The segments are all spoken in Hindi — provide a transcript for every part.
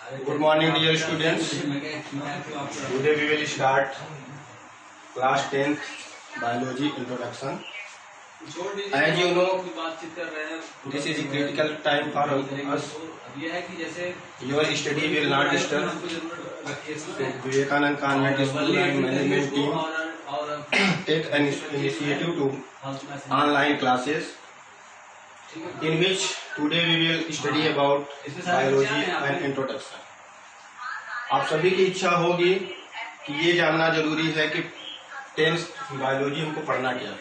Good morning, dear students. Today we will start class 10th biology introduction. As you know, this is a critical time for us. Your study will not disturb. Vivekanand Convent School and management team take an initiative to online classes, in which today we will study about biology and introduction. आप सभी की इच्छा होगी कि ये जानना जरूरी है कि 10th बायोलॉजी हमको पढ़ना क्या है,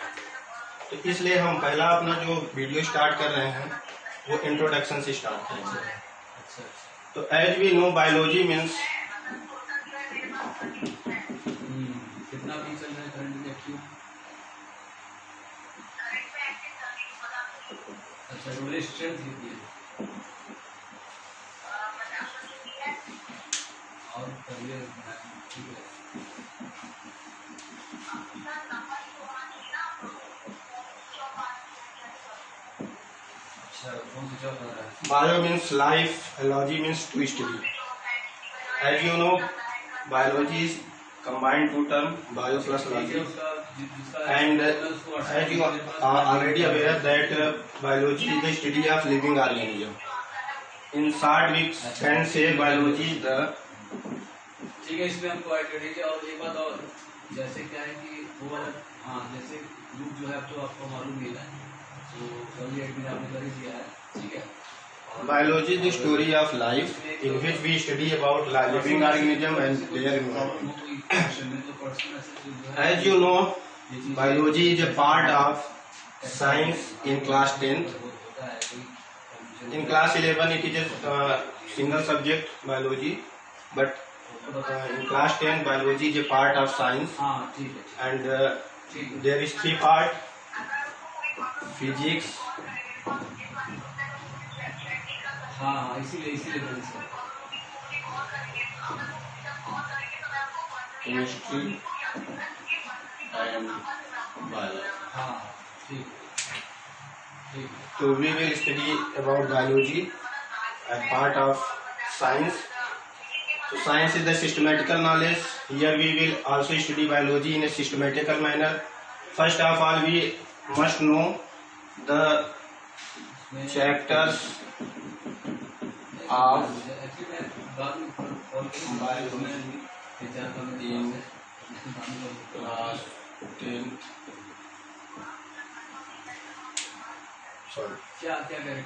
तो इसलिए हम पहला अपना जो वीडियो स्टार्ट कर रहे हैं वो इंट्रोडक्शन से स्टार्ट करेंगे। तो as we know biology means कितना भी चल रहा है करंट एक्टिव। अच्छा रोले स्ट्रेंथ कितनी है और करियर ठीक है। अच्छा कौन सी जॉब कर रहा है? Bio means life, ology means to study. As you know biology is combined two term bio plus logy, and as you are already aware that biology is the study of living organism. In short we can say biology is the ठीक है। इसमें हमको ऐड कर दीजिए। और एक बात और, जैसे क्या है कि वो वाला हाँ जैसे ग्रुप जो है तो आपको मालूम ही है, तो सभी एडमिट आपने कर ही दिया है, ठीक है। biology is the story of life in which we study about living organism and their environment. As you know, biology is a part of science in class 10th. In class 11 it is a single subject biology, but in class 10 biology is a part of science, and there is three part: physics, हाँ इसीलिए chemistry and biology. हाँ ठीक। So we will study about biology as part of science. So science is the systematical knowledge. Here we will also study biology in a systematical manner. First of all, we must know the chapters of biology in class 10th. क्या करें?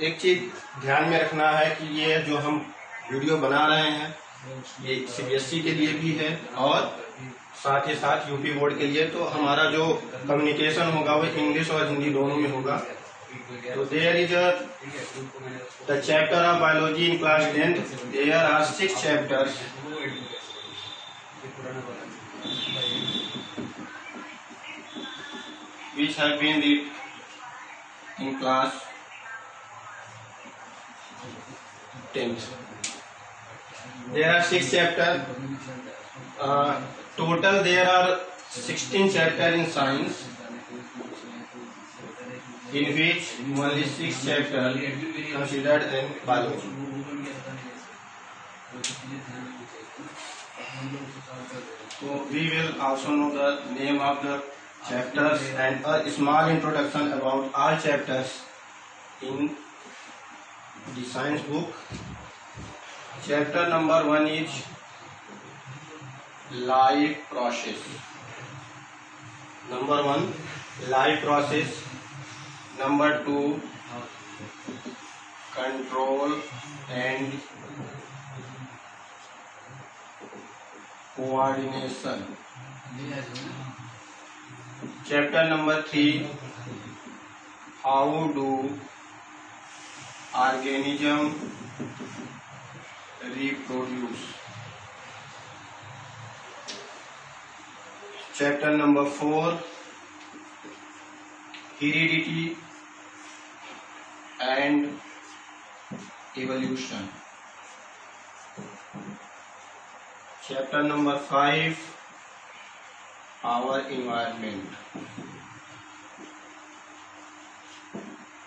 एक चीज ध्यान में रखना है कि ये जो हम वीडियो बना रहे हैं ये सीबीएसई के लिए भी है और साथ ही साथ यूपी बोर्ड के लिए। तो हमारा जो कम्युनिकेशन होगा वो इंग्लिश और हिंदी दोनों में होगा। तो there is the chapter of biology in class 10th। There are 6 chapters which have been read in class 10th. There are 6 chapters. Total there are 16 chapters in science, in which only 6 chapters considered in biology. So we will also know the name of the chapters and a small introduction about all chapters in the science book. Chapter number 1 is life process. Number 1 life process. Number 2 control and coordination. Chapter number 3 how do organism reproduce. Chapter number 4 heredity and evolution. Chapter number 5 our environment.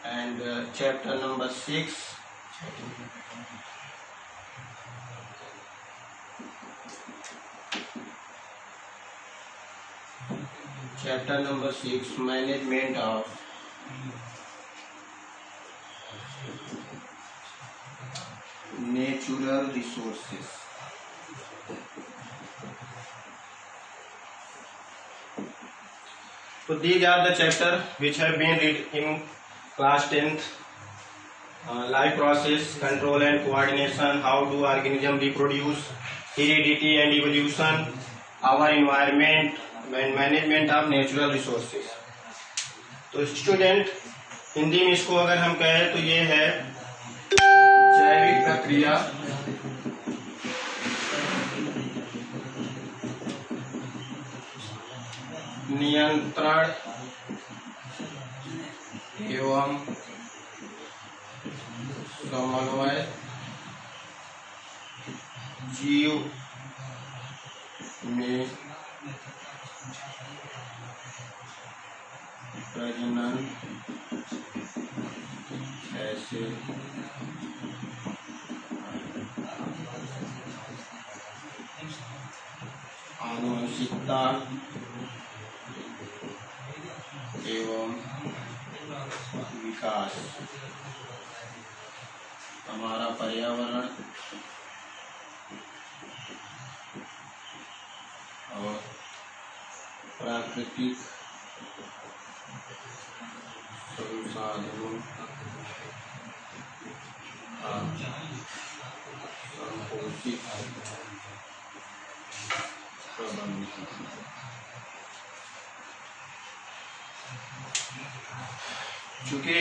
And chapter number 6 Chapter number 6, management of natural resources. So these are the chapter which have been read in class 10th. Life process, control and coordination, how do organism reproduce, heredity and evolution, our environment and management of natural resources. तो स्टूडेंट हिंदी में इसको अगर हम कहें तो ये है जैविक प्रक्रिया, नियंत्रण एवं समन्वय जीव में प्रजनन ऐसे आनुवंशिकता एवं विकास, हमारा पर्यावरण और प्राकृतिक संसाधनों का संपोषित प्रबंधन। चूँकि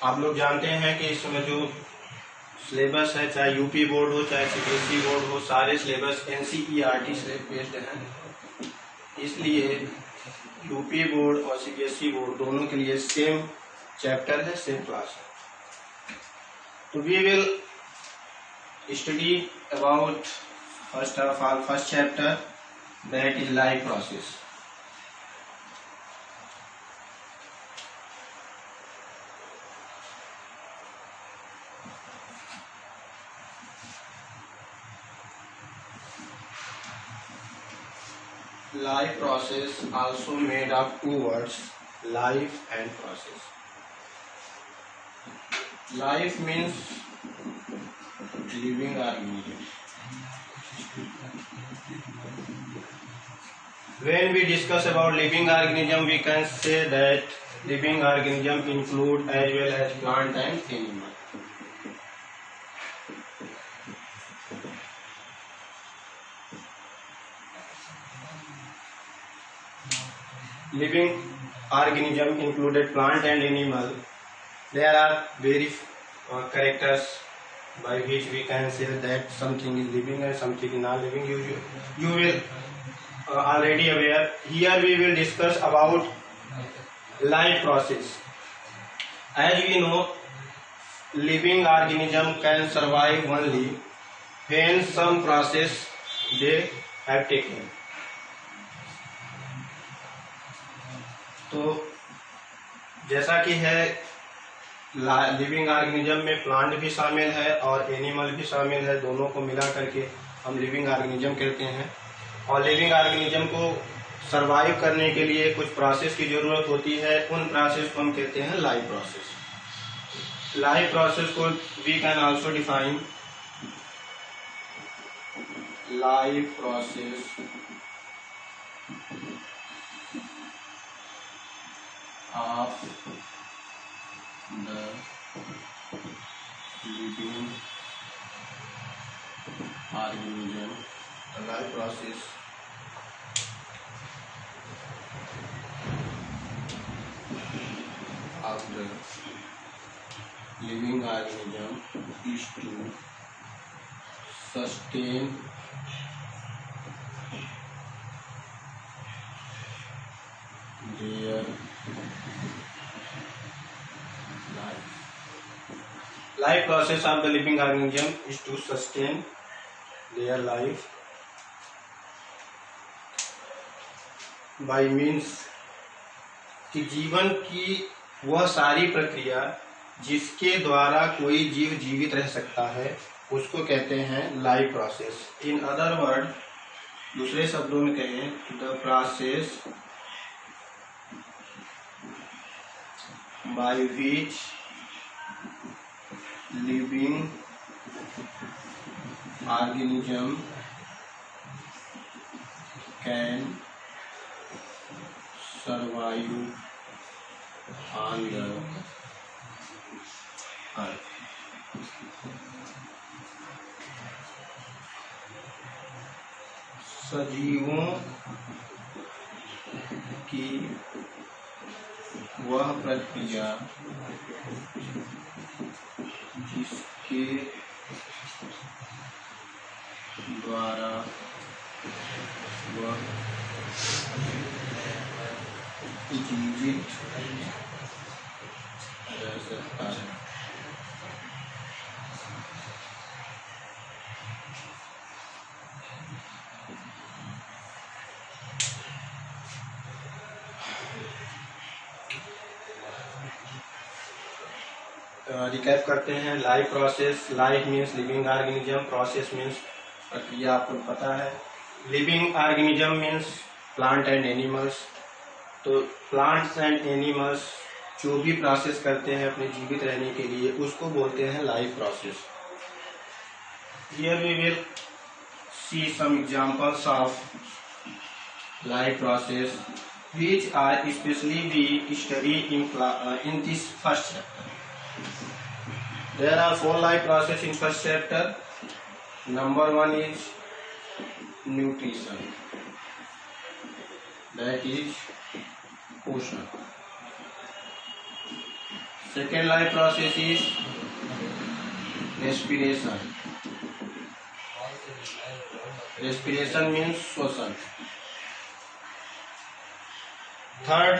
आप लोग जानते हैं कि इसमें जो सिलेबस है, चाहे यूपी बोर्ड हो चाहे सीबीएसई बोर्ड हो, सारे सिलेबस एनसीईआरटी से बेस्ड हैं। इसलिए यूपी बोर्ड और सीबीएसई बोर्ड दोनों के लिए सेम चैप्टर है, सेम क्लास है। तो we will study about first of all first chapter, that is life process. Life process also made of two words, life and process. Life means living organism. When we discuss about living organism, we can say that living organism include as well as plant and animal. Living organism included plant and animal. There are various characters by which we can say that something is living and something is not living. You will already aware. Here we will discuss about life process. As we know, living organism can survive only when some process they have taken. तो जैसा कि है लिविंग ऑर्गेनिज्म में प्लांट भी शामिल है और एनिमल भी शामिल है, दोनों को मिला करके हम लिविंग ऑर्गेनिज्म कहते हैं। और लिविंग ऑर्गेनिज्म को सरवाइव करने के लिए कुछ प्रोसेस की जरूरत होती है, उन प्रोसेस को हम कहते हैं लाइफ प्रोसेस। लाइफ प्रोसेस को we can also define life process of the living organism, the life process of the living organism is to sustain their life process of the living organism is to sustain their life by means कि जीवन की वह सारी प्रक्रिया जिसके द्वारा कोई जीव जीवित रह सकता है उसको कहते हैं life process. In other word, दूसरे शब्दों में कहें, the process by which living organism can survive on the earth. सजीवों की वह प्रक्रिया जिसके द्वारा वह जीवित रह सकता है। रिकैप करते हैं। Life process, life means living organism, process means प्रक्रिया, आपको पता है। Living organism means plant and animals. तो प्लांट्स एंड एनिमल्स जो भी प्रोसेस करते हैं अपने जीवित रहने के लिए उसको बोलते हैं life process. Here we will see some examples of life process which are especially we study in this first chapter. There are 4 life process in first chapter. Number 1 is nutrition, that is पोषण. Second life process is respiration. Respiration means श्वसन. Third,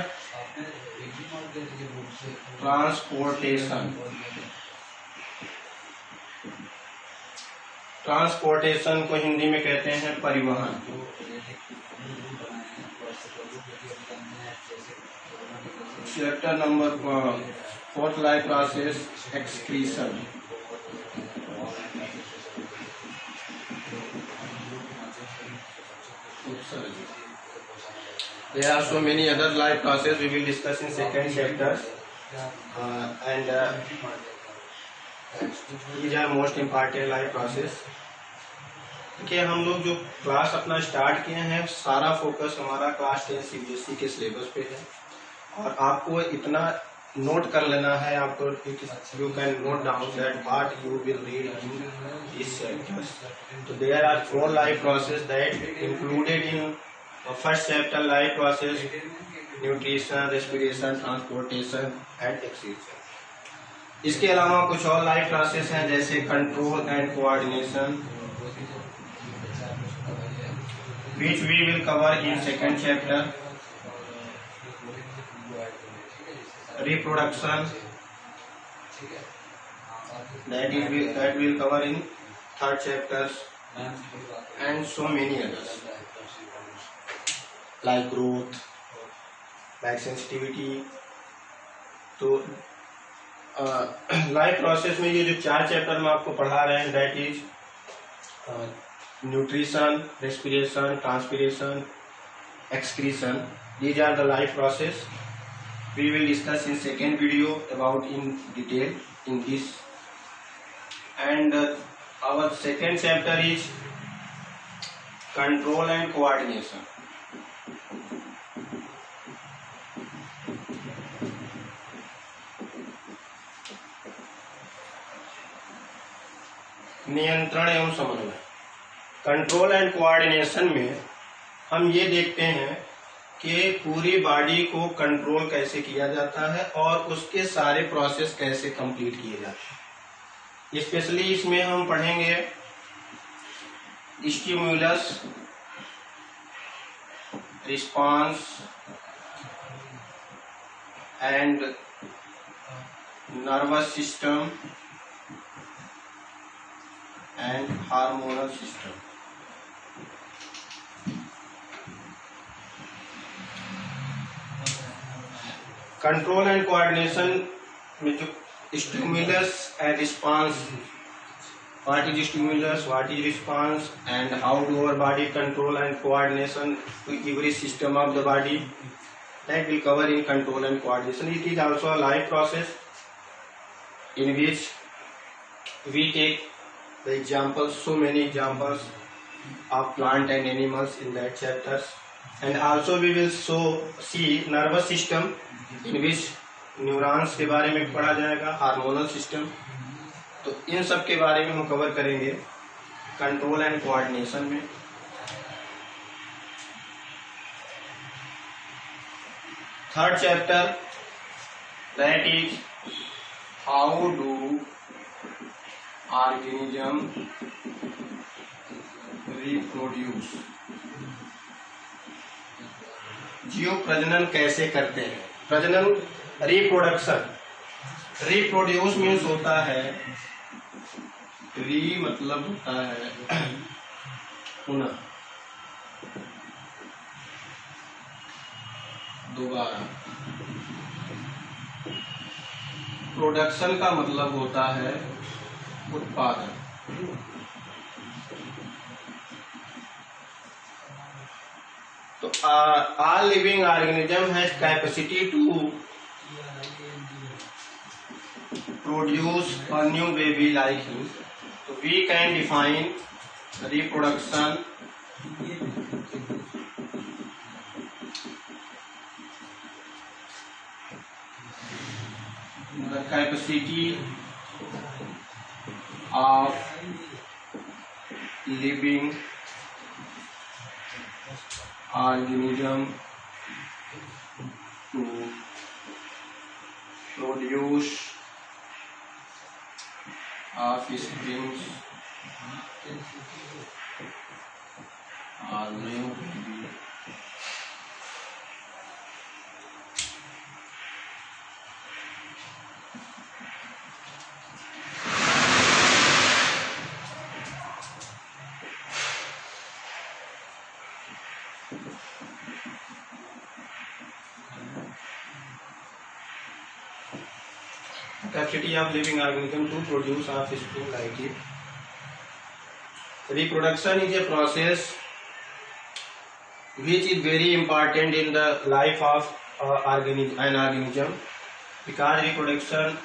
transportation. ट्रांसपोर्टेशन को हिंदी में कहते हैं परिवहन. Chapter number 4th life process excretion. There are so many other life processes we will discuss in second chapters, and these are most important life process. कि हम लोग जो क्लास अपना स्टार्ट किए हैं सारा फोकस हमारा क्लास 10 CBSE के सिलेबस पे है और आपको इतना नोट कर लेना है. आपको you can note down that what you will read in this chapters. तो there are 4 life process that included in first chapter. Life process, nutrition, respiration, transportation and excretion. इसके अलावा कुछ और लाइफ प्रोसेस हैं जैसे control and coordination, which we will cover in second chapter. Reproduction, that will cover in third chapters, and so many others like growth, like sensitivity. तो लाइफ प्रोसेस में ये जो 4 चैप्टर में आपको पढ़ा रहे हैं that is nutrition, respiration, transpiration, excretion. These are the life process. We will discuss in second video about in detail in this. And our second chapter is control and coordination. नियंत्रण एवं समन्वय. कंट्रोल एंड कोऑर्डिनेशन में हम ये देखते हैं कि पूरी बॉडी को कंट्रोल कैसे किया जाता है और उसके सारे प्रोसेस कैसे कंप्लीट किए जाते हैं. स्पेशली इसमें हम पढ़ेंगे stimulus, response and nervous system and hormonal system. Control and coordination में जो stimulus and response. What is stimulus, what is response, and how do our body control and coordination to every system of the body. That will cover in control and coordination. It is also a life process in which we take the examples, so many examples of plant and animals in that chapters. And also we will see nervous system in which neurons के बारे में पढ़ा जाएगा, हार्मोनल सिस्टम. तो इन सब के बारे में हम कवर करेंगे कंट्रोल एंड कोऑर्डिनेशन में. Third chapter, that is how do organism reproduce. जीव प्रजनन कैसे करते हैं. प्रजनन, रिप्रोडक्शन. रिप्रोड्यूस मीन्स होता है, री मतलब होता है पुनः, दोबारा. प्रोडक्शन का मतलब होता है उत्पादन. तो all living organism has capacity to produce a new baby like him. So we can define reproduction the capacity of living organism to produce offsprings or new baby. Capacity of living organism to produce offspring like it. Reproduction is a process which is very important in the life of an organism, because reproduction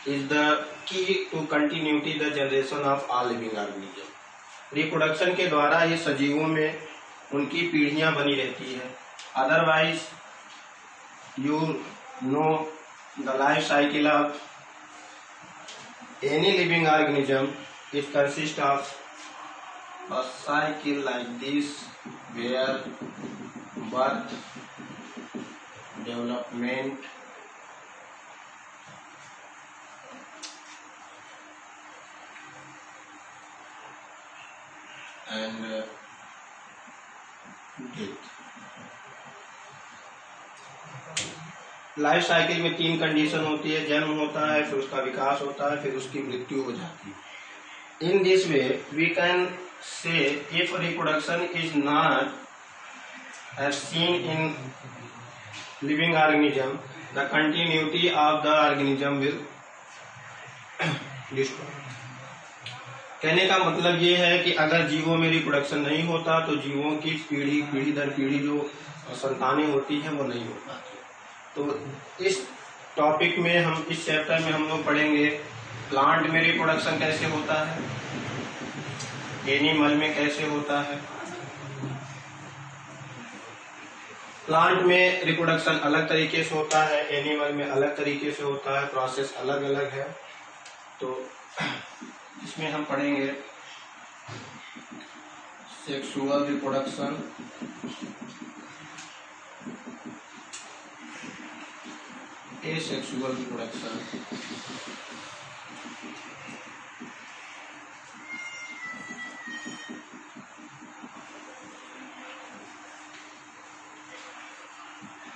is the key to continuity the generation of all living organism. Reproduction के द्वारा ये सजीवों में उनकी पीढ़ियां बनी रहती है. Otherwise you know the life cycle of any living organism, it consists of a cycle like this, where birth, development, and death. Life cycle में 3 कंडीशन होती है. जन्म होता है, फिर उसका विकास होता है, फिर उसकी मृत्यु हो जाती है. In this way we can say if reproduction is not as seen in living organism, the continuity of the organism will destroy. कहने का मतलब ये है कि अगर जीवों में रिप्रोडक्शन नहीं होता तो जीवों की पीढ़ी दर पीढ़ी जो संतानें होती हैं वो नहीं हो पाती. तो इस टॉपिक में हम, इस चैप्टर में हम लोग पढ़ेंगे प्लांट में रिप्रोडक्शन कैसे होता है, एनिमल में कैसे होता है. प्लांट में रिप्रोडक्शन अलग तरीके से होता है, एनिमल में अलग तरीके से होता है, प्रोसेस अलग अलग है. तो इसमें हम पढ़ेंगे sexual reproduction, asexual reproduction,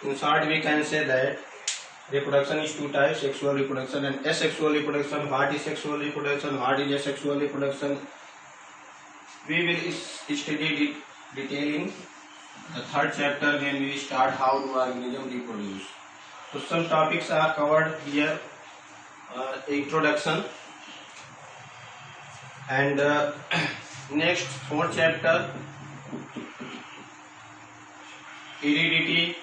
in short we can say that reproduction is 2 types, sexual reproduction and asexual reproduction. What is sexual reproduction, what is asexual reproduction, we will study detail in the third chapter when we start how do organism reproduce. So some topics are covered here introduction, and next fourth chapter, heredity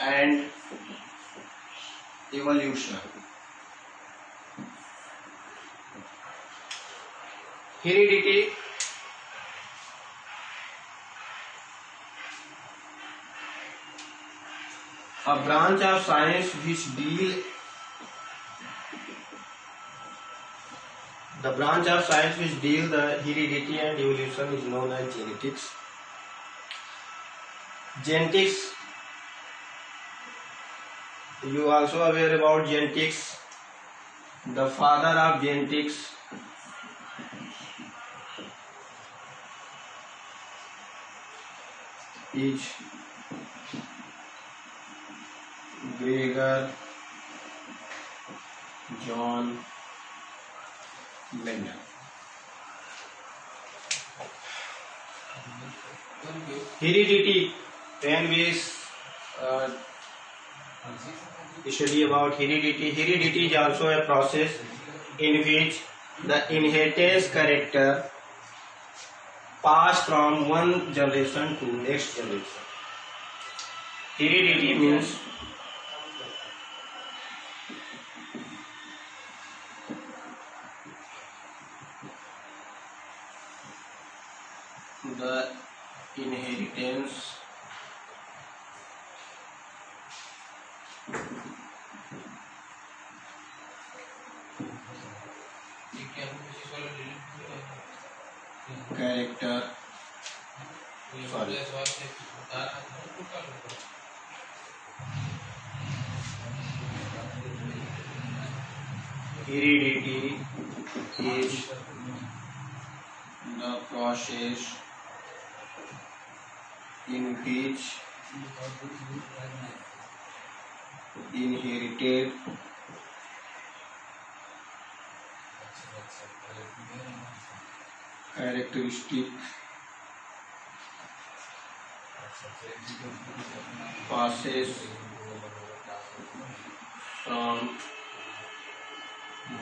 and evolution. Heredity a branch of science which deal the heredity and evolution is known as genetics. Genetics, you also aware about genetics. The father of genetics is Gregor John Mendel. Heredity, when we study about heredity is also a process in which the inheritance character pass from one generation to next generation. Heredity means the inheritance character heredity is the process in which inherited characteristic passes from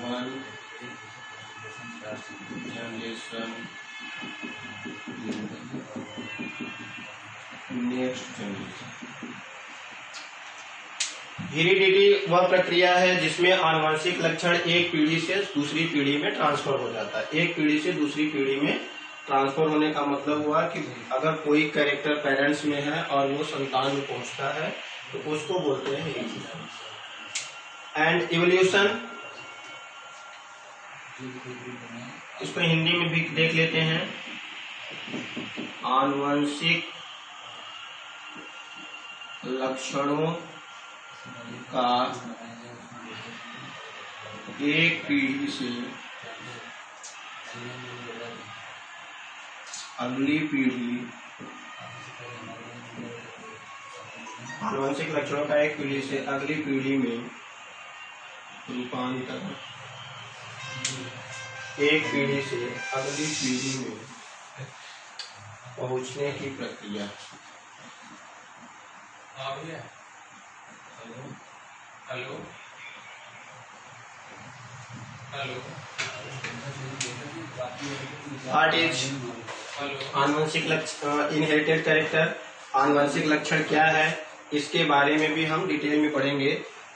one generation to next generation. Heredity वह प्रक्रिया है जिसमें आनुवंशिक लक्षण एक पीढ़ी से दूसरी पीढ़ी में ट्रांसफर हो जाता है। एक पीढ़ी से दूसरी पीढ़ी में ट्रांसफर होने का मतलब हुआ कि अगर कोई कैरेक्टर पेरेंट्स में है और वो संतान में पहुंचता है तो उसको बोलते हैं हेरिडिटी। एंड इवोल्यूशन, इसको हिंदी में भी देख लेते हैं। आनुवंशिक लक्षणों का एक पीढ़ी से अगली पीढ़ी, आनुवंशिक लक्षणों का एक पीढ़ी से अगली पीढ़ी में रूपांतरण, एक पीढ़ी से अगली पीढ़ी में पहुंचने की प्रक्रिया। हेलो व्हाट इज आनुवंशिक लक्षण, इनहेरिटेड कैरेक्टर, आनुवंशिक लक्षण क्या है, इसके बारे में भी हम डिटेल में पढ़ेंगे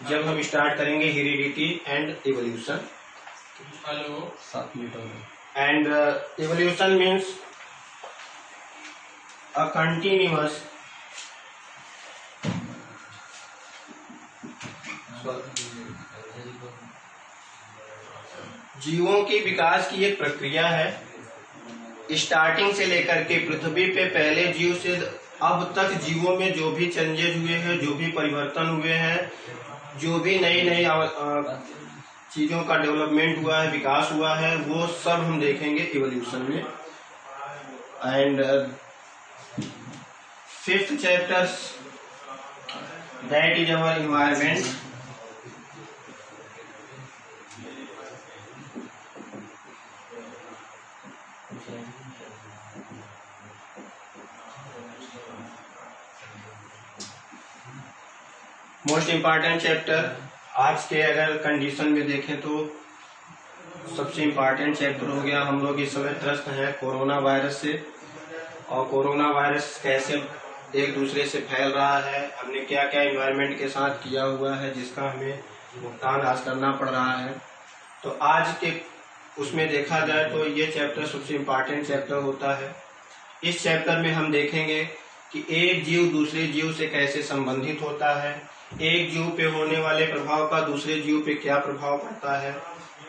जब हम स्टार्ट करेंगे heredity and evolution. And evolution means a continuous जीवों के विकास की एक प्रक्रिया है। स्टार्टिंग से लेकर के पृथ्वी पे पहले जीव से अब तक जीवों में जो भी चेंजेस हुए हैं, जो भी परिवर्तन हुए हैं, जो भी नई नई चीजों का डेवलपमेंट हुआ है, विकास हुआ है, वो सब हम देखेंगे इवोल्यूशन में। And fifth chapter, that is our environment. Most important chapter, आज के अगर कंडीशन में देखें तो सबसे इम्पोर्टेंट चैप्टर हो गया। हम लोग इस समय त्रस्त हैं कोरोना वायरस से, और कोरोना वायरस कैसे एक दूसरे से फैल रहा है, हमने क्या क्या एनवायरनमेंट के साथ किया हुआ है जिसका हमें भुगतान आज करना पड़ रहा है। तो आज के उसमें देखा जाए तो ये चैप्टर सबसे इम्पोर्टेंट चैप्टर होता है। इस चैप्टर में हम देखेंगे कि एक जीव दूसरे जीव से कैसे संबंधित होता है, एक जीव पे होने वाले प्रभाव का दूसरे जीव पे क्या प्रभाव पड़ता है,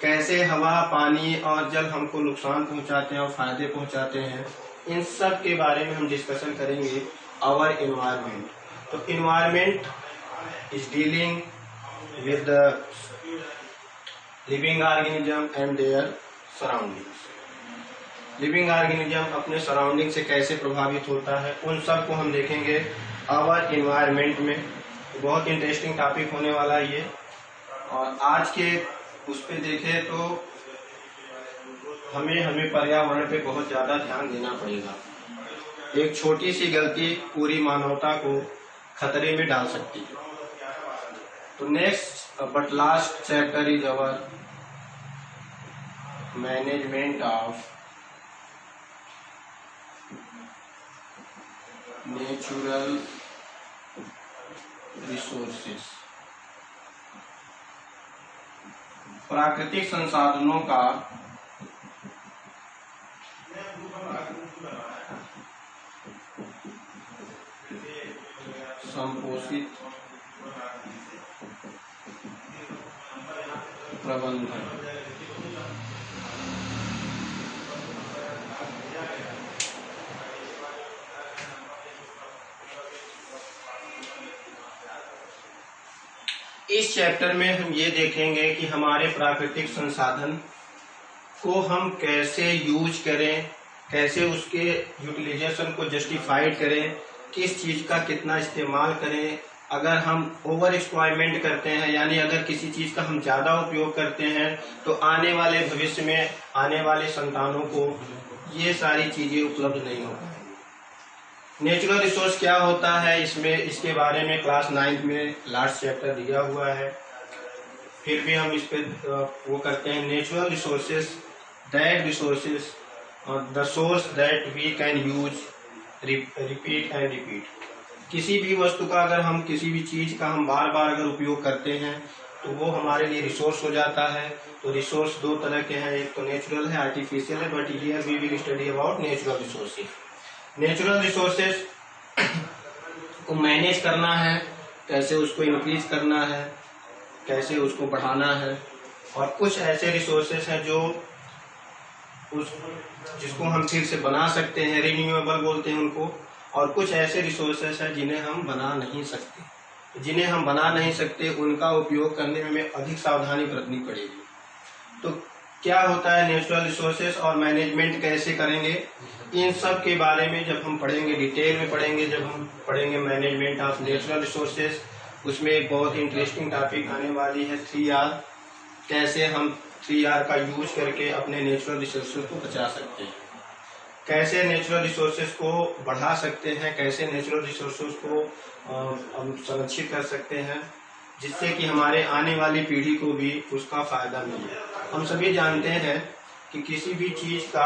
कैसे हवा, पानी और जल हमको नुकसान पहुंचाते हैं और फायदे पहुंचाते हैं, इन सब के बारे में हम डिस्कशन करेंगे। आवर एनवायरमेंट, तो environment is dealing with the living organism and there surroundings. Living organism अपने सराउंडिंग से कैसे प्रभावित होता है, उन सब को हम देखेंगे आवर एनवायरमेंट में। बहुत इंटरेस्टिंग टॉपिक होने वाला है ये। और आज के उस पे देखें तो हमें पर्यावरण पे बहुत ज्यादा ध्यान देना पड़ेगा। एक छोटी सी गलती पूरी मानवता को खतरे में डाल सकती है। तो next but last chapter is our management of natural resources. प्राकृतिक संसाधनों का संपोषित प्रबंधन। इस चैप्टर में हम ये देखेंगे कि हमारे प्राकृतिक संसाधन को हम कैसे यूज करें, कैसे उसके यूटिलाइजेशन को जस्टिफाइड करें, किस चीज का कितना इस्तेमाल करें। अगर हम ओवर एक्सप्लॉयमेंट करते हैं, यानी अगर किसी चीज का हम ज्यादा उपयोग करते हैं, तो आने वाले भविष्य में आने वाले संतानों को ये सारी चीजें उपलब्ध नहीं हो पाएंगी। नेचुरल रिसोर्स क्या होता है, इसके बारे में क्लास 9 में लास्ट चैप्टर दिया हुआ है। फिर भी हम इस पे वो करते हैं। Natural resources that resources the source that we can use repeat and repeat. किसी भी वस्तु का अगर हम किसी भी चीज का हम बार बार अगर उपयोग करते हैं तो वो हमारे लिए रिसोर्स हो जाता है। तो रिसोर्स दो तरह के हैं, एक तो नेचुरल है, आर्टिफिशियल है, but here we will study about natural resources. Natural resources को मैनेज करना है, कैसे उसको इंक्रीज करना है, कैसे उसको बढ़ाना है। और कुछ ऐसे रिसोर्सेस हैं जो जिसको हम फिर से बना सकते हैं, रिन्यूएबल बोलते हैं उनको। और कुछ ऐसे रिसोर्सेस हैं जिन्हें हम बना नहीं सकते। जिन्हें हम बना नहीं सकते उनका उपयोग करने में हमें अधिक सावधानी बरतनी पड़ेगी। तो क्या होता है नेचुरल रिसोर्सेस और मैनेजमेंट कैसे करेंगे, इन सब के बारे में जब हम पढ़ेंगे, डिटेल में पढ़ेंगे, जब हम पढ़ेंगे मैनेजमेंट ऑफ नेचुरल रिसोर्सेस, उसमें एक बहुत इंटरेस्टिंग टॉपिक आने वाली है 3R। कैसे हम 3R का यूज करके अपने नेचुरल रिसोर्सेज को बचा सकते हैं, कैसे नेचुरल रिसोर्सेज को बढ़ा सकते हैं, कैसे नेचुरल रिसोर्सेज को हम संरक्षित कर सकते हैं, जिससे कि हमारे आने वाली पीढ़ी को भी उसका फायदा मिले। हम सभी जानते हैं कि किसी भी चीज का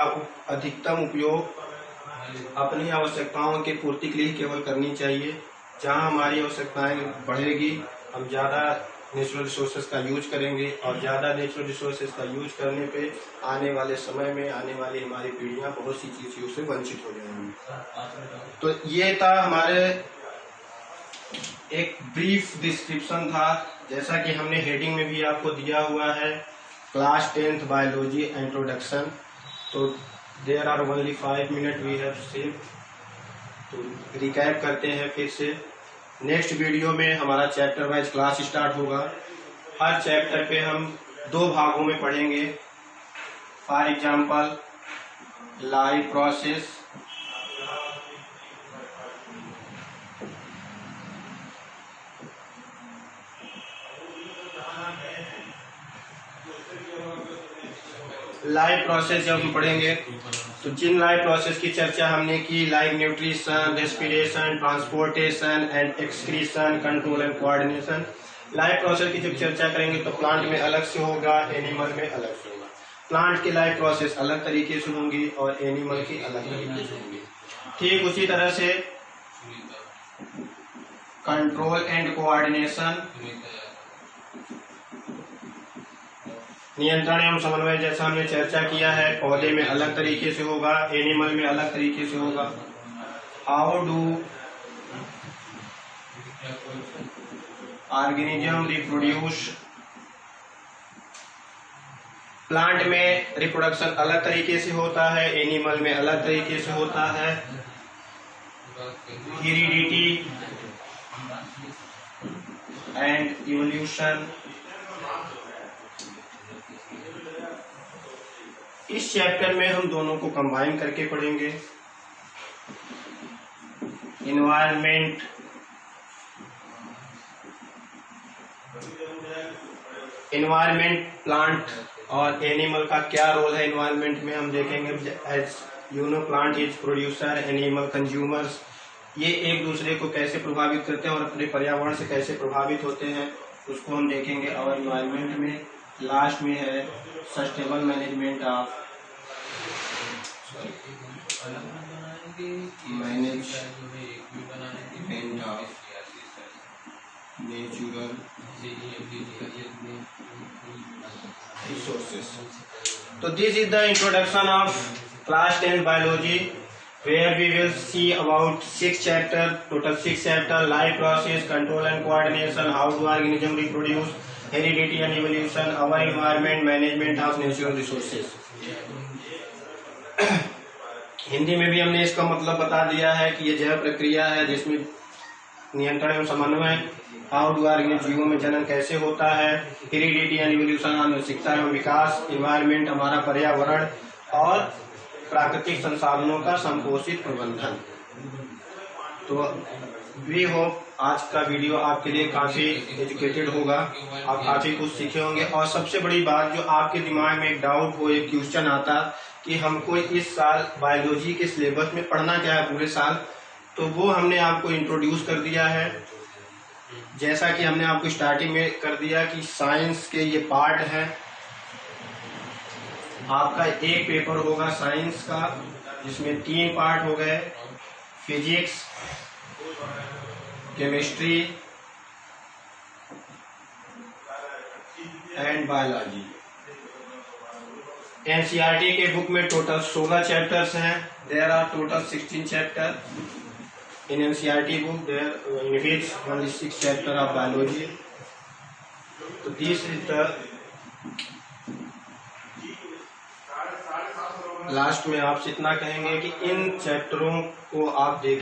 अधिकतम उपयोग अपनी आवश्यकताओं की पूर्ति के लिए केवल करनी चाहिए। जहां हमारी आवश्यकताएं बढ़ेगी, हम ज्यादा नेचुरल रिसोर्सेज का यूज करेंगे, और ज्यादा नेचुरल रिसोर्सेज का यूज करने पे आने वाले समय में आने वाली हमारी पीढ़ियां बहुत सी चीजों से वंचित हो जाएंगी। तो ये था हमारे एक ब्रीफ डिस्क्रिप्शन था, जैसा कि हमने हेडिंग में भी आपको दिया हुआ है, क्लास 10th बायोलॉजी इंट्रोडक्शन। तो there are only 5 minute we have save. तो रिकैप करते हैं फिर से। नेक्स्ट वीडियो में हमारा चैप्टर वाइज क्लास स्टार्ट होगा। हर चैप्टर पे हम 2 भागों में पढ़ेंगे। For example live process, live process जब हम पढ़ेंगे तो जिन लाइव प्रोसेस की चर्चा हमने की, live nutrition, respiration, transportation and excretion, control and coordination, life process की जब चर्चा करेंगे तो प्लांट में अलग से होगा, एनिमल में अलग से होगा। प्लांट की लाइफ प्रोसेस अलग तरीके से होंगी और एनिमल की अलग तरीके से होंगी। ठीक उसी तरह से कंट्रोल एंड कोऑर्डिनेशन, नियंत्रण एवं समन्वय, जैसा हमने चर्चा किया है, पौधे में अलग तरीके से होगा, एनिमल में अलग तरीके से होगा। How do organism reproduce, plant में रिप्रोडक्शन अलग तरीके से होता है, एनिमल में अलग तरीके से होता है। हेरिडिटी एंड इवोल्यूशन, इस चैप्टर में हम दोनों को कंबाइन करके पढ़ेंगे। इन्वायरमेंट, प्लांट और एनिमल का क्या रोल है इन्वायरमेंट में, हम देखेंगे। As you know, plant is producer, animal consumers. ये एक दूसरे को कैसे प्रभावित करते हैं और अपने पर्यावरण से कैसे प्रभावित होते हैं, उसको हम देखेंगे। और इन्वायरमेंट में लास्ट में है sustainable management of natural resources. So this is the introduction of class 10 biology, where we will see about 6 chapter, total 6 chapter: life process, control and coordination, how do organism reproduce, heredity and evolution, our environment, management of natural resources. Hindi में भी हमने इसका मतलब बता दिया है कि ये जैव प्रक्रिया है जिसमें नियंत्रण एवं समन्वय, हाउ डू ऑर्गेनिज्म, जीवों में जनन कैसे होता है, हेरिडिटी एंड इवोल्यूशन, आनुवंशिकता एवं विकास, इन्वायरमेंट हमारा पर्यावरण, और प्राकृतिक संसाधनों का संपोषित प्रबंधन। तो वी होप आज का वीडियो आपके लिए काफी एजुकेटेड होगा, आप काफी कुछ सीखे होंगे। और सबसे बड़ी बात, जो आपके दिमाग में एक डाउट हो, एक क्वेश्चन आता कि हमको इस साल बायोलॉजी के सिलेबस में पढ़ना क्या है पूरे साल, तो वो हमने आपको इंट्रोड्यूस कर दिया है। जैसा कि हमने आपको स्टार्टिंग में कर दिया कि साइंस के ये पार्ट हैं। आपका एक पेपर होगा साइंस का जिसमें 3 पार्ट हो गए: physics, chemistry and biology. NCERT के बुक में टोटल 16 चैप्टर्स हैं। There are total 16 chapter in NCERT book, there in which only 6 chapter of biology. So this is the last में आपसे इतना कहेंगे कि इन चैप्टरों को आप देखें।